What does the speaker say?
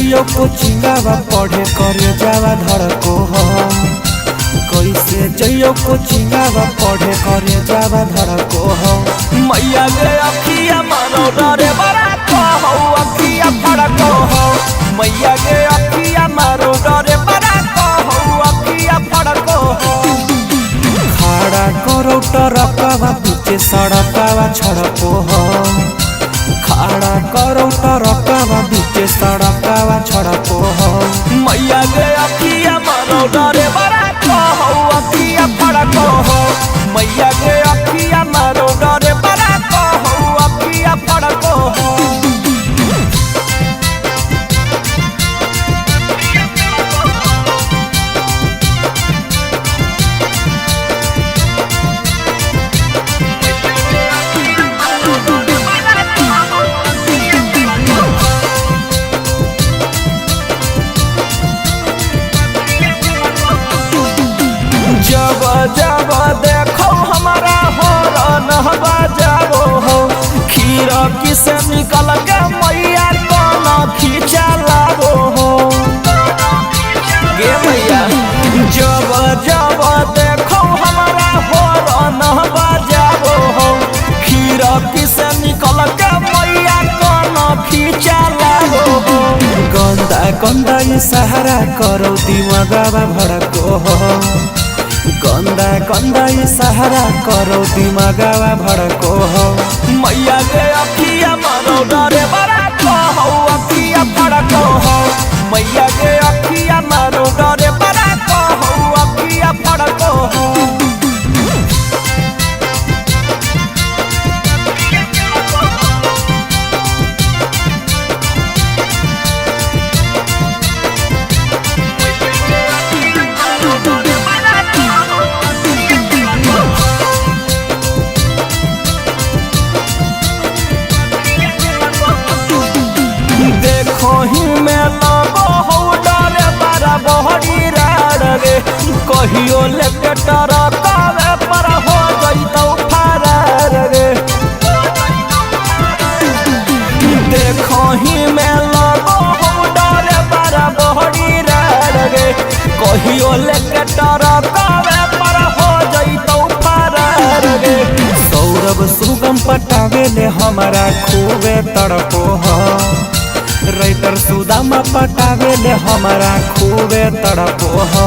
जइयो कोचिंगावा पढ़े करे जावा धड़को हो। कैसे जइयो कोचिंगावा पढ़े करे जावा धड़को हो। मैया गे अखिया मारो डरे बड़ा हो अखिया फड़को हो। मैया गे अखिया मारो डरे बड़ा हो अखिया फड़को हो। खड़ा करो टरकावा पीछे सड़कावा छड़को हो। खड़ा करो टरकावा पीछे सड़कावा छड़को हो। मैया गे अखिया मारो डरे बड़ा हो अखिया फड़को हो। मैया गे अखिया मारो डरे बड़ा हो अखिया फड़को हो। जब जब देखो हमारा हो रहबा जाओ हो। खीरा किसे निकल के मैया कोना खींचा लागो हो। गे मैया जब जब देखो हमारा हो रहबा जाओ हो। खीरा किसे निकल के मैया कोना खींचा लागो हो। गंदा गंदा ये सहारा करो दिमागावा भड़को हो। गंदा गंदा ये सहारा करो दिमागावा भड़को हो। मैया गे अखिया मारो डरे बड़ा हो अखिया फड़को हो। मैया गे अखिया मारो डरे बड़ा हो अखिया फड़को हो। देखो ही में लगो हो डरे बड़ा बहरी रे। कहियो लेके टरकावे पर हो जइतो फरार रे। देखो ही में लगो हो डरे बड़ा बहरी रे। कहियो लेके टरकावे पर हो जइतो फरार रे। सौरभ सुगम पटावे ले हमारा खूबे तड़पो हो। राइटर सुदामा पटावे ले हमारा खूबे तड़पो हो।